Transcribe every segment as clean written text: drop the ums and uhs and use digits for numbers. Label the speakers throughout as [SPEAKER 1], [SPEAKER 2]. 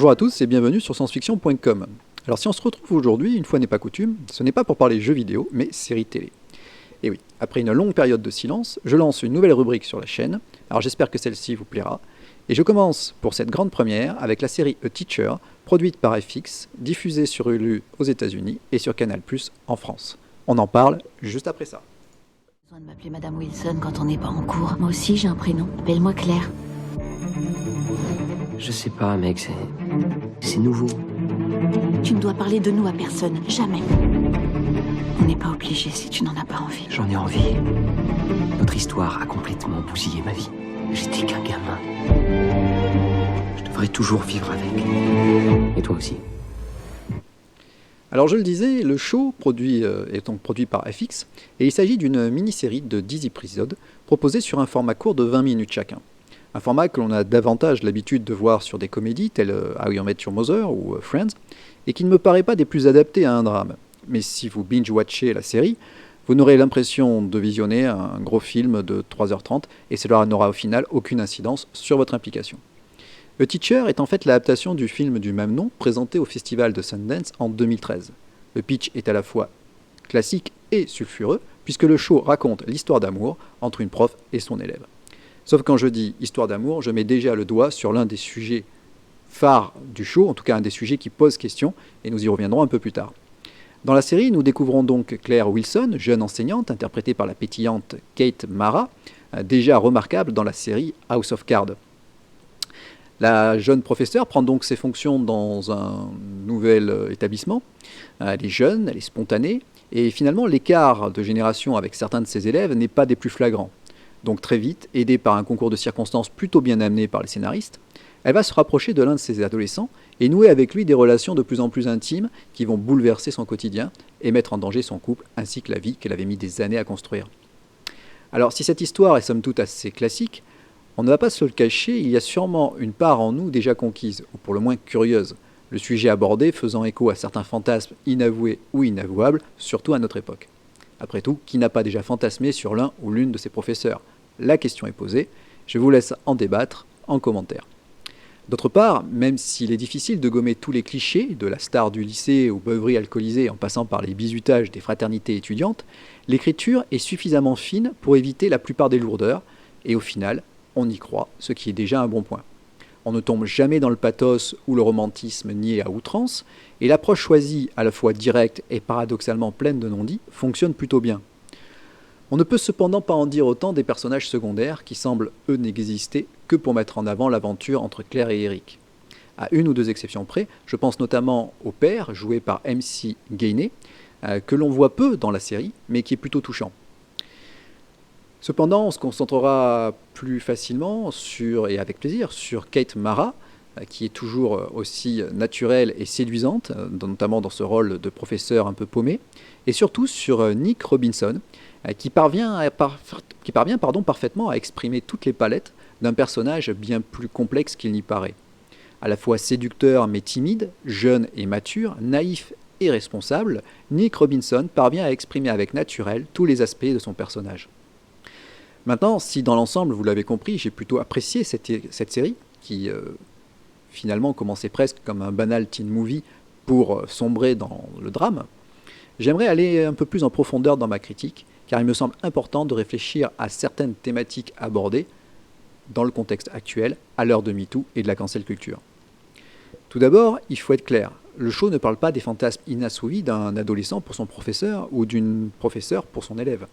[SPEAKER 1] Bonjour à tous et bienvenue sur sciencefiction.com. Alors si on se retrouve aujourd'hui, une fois n'est pas coutume, ce n'est pas pour parler jeux vidéo, mais séries télé. Et oui, après une longue période de silence, je lance une nouvelle rubrique sur la chaîne, alors j'espère que celle-ci vous plaira. Et je commence pour cette grande première avec la série A Teacher, produite par FX, diffusée sur Hulu aux États-Unis et sur Canal+ en France. On en parle juste après ça.
[SPEAKER 2] Besoin de m'appeler Madame Wilson quand on n'est pas en cours. Moi aussi j'ai un prénom. Appelle-moi Claire.
[SPEAKER 3] Je sais pas, mec, c'est nouveau.
[SPEAKER 2] Tu ne dois parler de nous à personne, jamais. On n'est pas obligé si tu n'en as pas envie.
[SPEAKER 3] J'en ai envie. Notre histoire a complètement bousillé ma vie. J'étais qu'un gamin. Je devrais toujours vivre avec. Et toi aussi.
[SPEAKER 1] Alors je le disais, le show est donc produit par FX, et il s'agit d'une mini-série de 10 épisodes proposée sur un format court de 20 minutes chacun. Un format que l'on a davantage l'habitude de voir sur des comédies telles How I Met Your Mother ou Friends, et qui ne me paraît pas des plus adaptés à un drame. Mais si vous binge-watchez la série, vous n'aurez l'impression de visionner un gros film de 3h30, et cela n'aura au final aucune incidence sur votre implication. A Teacher est en fait l'adaptation du film du même nom présenté au festival de Sundance en 2013. Le pitch est à la fois classique et sulfureux, puisque le show raconte l'histoire d'amour entre une prof et son élève. Sauf quand je dis histoire d'amour, je mets déjà le doigt sur l'un des sujets phares du show, en tout cas un des sujets qui pose question, et nous y reviendrons un peu plus tard. Dans la série, nous découvrons donc Claire Wilson, jeune enseignante, interprétée par la pétillante Kate Mara, déjà remarquable dans la série House of Cards. La jeune professeure prend donc ses fonctions dans un nouvel établissement. Elle est jeune, elle est spontanée, et finalement l'écart de génération avec certains de ses élèves n'est pas des plus flagrants. Donc très vite, aidée par un concours de circonstances plutôt bien amené par les scénaristes, elle va se rapprocher de l'un de ses adolescents et nouer avec lui des relations de plus en plus intimes qui vont bouleverser son quotidien et mettre en danger son couple ainsi que la vie qu'elle avait mis des années à construire. Alors si cette histoire est somme toute assez classique, on ne va pas se le cacher, il y a sûrement une part en nous déjà conquise, ou pour le moins curieuse, le sujet abordé faisant écho à certains fantasmes inavoués ou inavouables, surtout à notre époque. Après tout, qui n'a pas déjà fantasmé sur l'un ou l'une de ses professeurs? La question est posée, je vous laisse en débattre en commentaire. D'autre part, même s'il est difficile de gommer tous les clichés, de la star du lycée aux beuveries alcoolisées en passant par les bizutages des fraternités étudiantes, l'écriture est suffisamment fine pour éviter la plupart des lourdeurs, et au final, on y croit, ce qui est déjà un bon point. On ne tombe jamais dans le pathos ou le romantisme nié à outrance, et l'approche choisie, à la fois directe et paradoxalement pleine de non-dits, fonctionne plutôt bien. On ne peut cependant pas en dire autant des personnages secondaires qui semblent, eux, n'exister que pour mettre en avant l'aventure entre Claire et Eric. À une ou deux exceptions près, je pense notamment au père, joué par MC Gainey, que l'on voit peu dans la série, mais qui est plutôt touchant. Cependant, on se concentrera plus facilement et avec plaisir sur Kate Mara, qui est toujours aussi naturelle et séduisante, notamment dans ce rôle de professeur un peu paumé, et surtout sur Nick Robinson, qui parvient parfaitement à exprimer toutes les palettes d'un personnage bien plus complexe qu'il n'y paraît. À la fois séducteur mais timide, jeune et mature, naïf et responsable, Nick Robinson parvient à exprimer avec naturel tous les aspects de son personnage. Maintenant, si dans l'ensemble, vous l'avez compris, j'ai plutôt apprécié cette série, qui finalement commençait presque comme un banal teen movie pour sombrer dans le drame, j'aimerais aller un peu plus en profondeur dans ma critique, car il me semble important de réfléchir à certaines thématiques abordées dans le contexte actuel, à l'heure de MeToo et de la cancel culture. Tout d'abord, il faut être clair, le show ne parle pas des fantasmes inassouvis d'un adolescent pour son professeur ou d'une professeure pour son élève.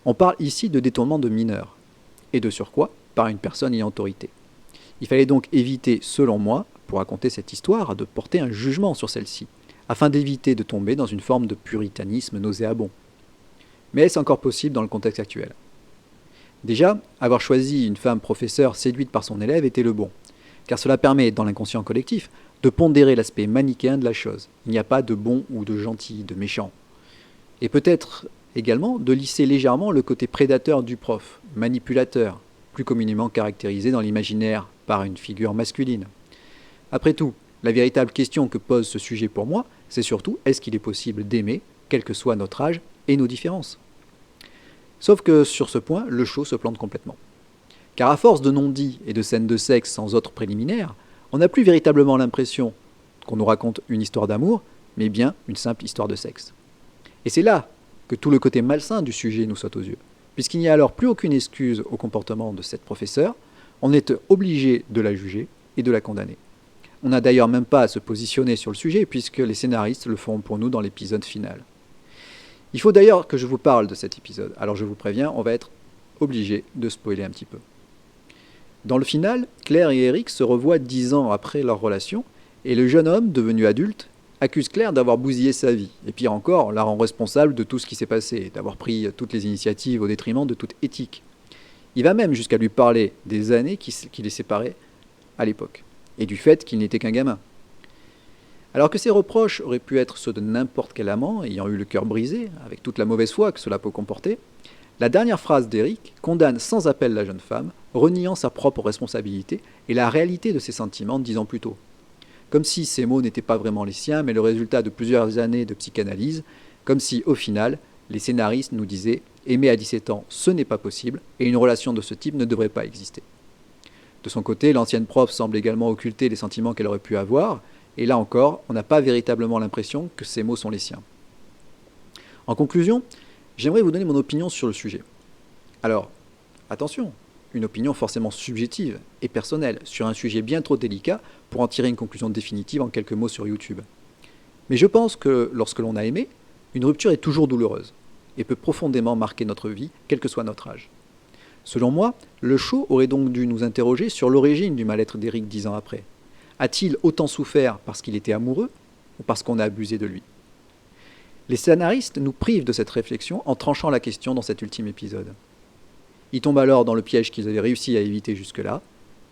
[SPEAKER 1] On parle ici de détournement de mineurs, et de surcroît, par une personne ayant autorité. Il fallait donc éviter, selon moi, pour raconter cette histoire, de porter un jugement sur celle-ci, afin d'éviter de tomber dans une forme de puritanisme nauséabond. Mais est-ce encore possible dans le contexte actuel? Déjà, avoir choisi une femme professeure séduite par son élève était le bon, car cela permet, dans l'inconscient collectif, de pondérer l'aspect manichéen de la chose. Il n'y a pas de bon ou de gentil, de méchant. Et peut-être également de lisser légèrement le côté prédateur du prof, manipulateur, plus communément caractérisé dans l'imaginaire par une figure masculine. Après tout, la véritable question que pose ce sujet pour moi, c'est surtout est-ce qu'il est possible d'aimer, quel que soit notre âge et nos différences? Sauf que sur ce point, le show se plante complètement. Car à force de non-dits et de scènes de sexe sans autre préliminaire, On n'a plus véritablement l'impression qu'on nous raconte une histoire d'amour, mais bien une simple histoire de sexe. Et c'est là que tout le côté malsain du sujet nous saute aux yeux, puisqu'il n'y a alors plus aucune excuse au comportement de cette professeure, on est obligé de la juger et de la condamner. On n'a d'ailleurs même pas à se positionner sur le sujet, puisque les scénaristes le font pour nous dans l'épisode final. Il faut d'ailleurs que je vous parle de cet épisode, alors je vous préviens, on va être obligé de spoiler un petit peu. Dans le final, Claire et Eric se revoient 10 ans après leur relation, et le jeune homme, devenu adulte, accuse Claire d'avoir bousillé sa vie, et pire encore, la rend responsable de tout ce qui s'est passé, d'avoir pris toutes les initiatives au détriment de toute éthique. Il va même jusqu'à lui parler des années qui les séparaient à l'époque, et du fait qu'il n'était qu'un gamin. Alors que ces reproches auraient pu être ceux de n'importe quel amant ayant eu le cœur brisé, avec toute la mauvaise foi que cela peut comporter, la dernière phrase d'Eric condamne sans appel la jeune femme, reniant sa propre responsabilité et la réalité de ses sentiments 10 ans plus tôt. Comme si ces mots n'étaient pas vraiment les siens, mais le résultat de plusieurs années de psychanalyse, comme si, au final, les scénaristes nous disaient « aimer à 17 ans, ce n'est pas possible, et une relation de ce type ne devrait pas exister ». De son côté, l'ancienne prof semble également occulter les sentiments qu'elle aurait pu avoir, et là encore, on n'a pas véritablement l'impression que ces mots sont les siens. En conclusion, j'aimerais vous donner mon opinion sur le sujet. Alors, attention, une opinion forcément subjective et personnelle sur un sujet bien trop délicat pour en tirer une conclusion définitive en quelques mots sur YouTube. Mais je pense que lorsque l'on a aimé, une rupture est toujours douloureuse et peut profondément marquer notre vie, quel que soit notre âge. Selon moi, le show aurait donc dû nous interroger sur l'origine du mal-être d'Eric 10 ans après. A-t-il autant souffert parce qu'il était amoureux ou parce qu'on a abusé de lui ? Les scénaristes nous privent de cette réflexion en tranchant la question dans cet ultime épisode. Ils tombent alors dans le piège qu'ils avaient réussi à éviter jusque-là,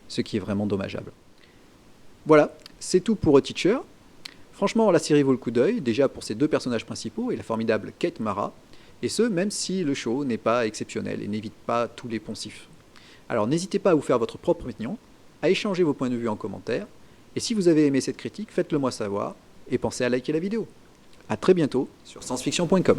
[SPEAKER 1] ce qui est vraiment dommageable. Voilà, c'est tout pour A Teacher. Franchement, la série vaut le coup d'œil, déjà pour ses 2 personnages principaux et la formidable Kate Mara, et ce, même si le show n'est pas exceptionnel et n'évite pas tous les poncifs. Alors n'hésitez pas à vous faire votre propre opinion, à échanger vos points de vue en commentaire, et si vous avez aimé cette critique, faites-le moi savoir, et pensez à liker la vidéo. A très bientôt sur sciencefiction.com.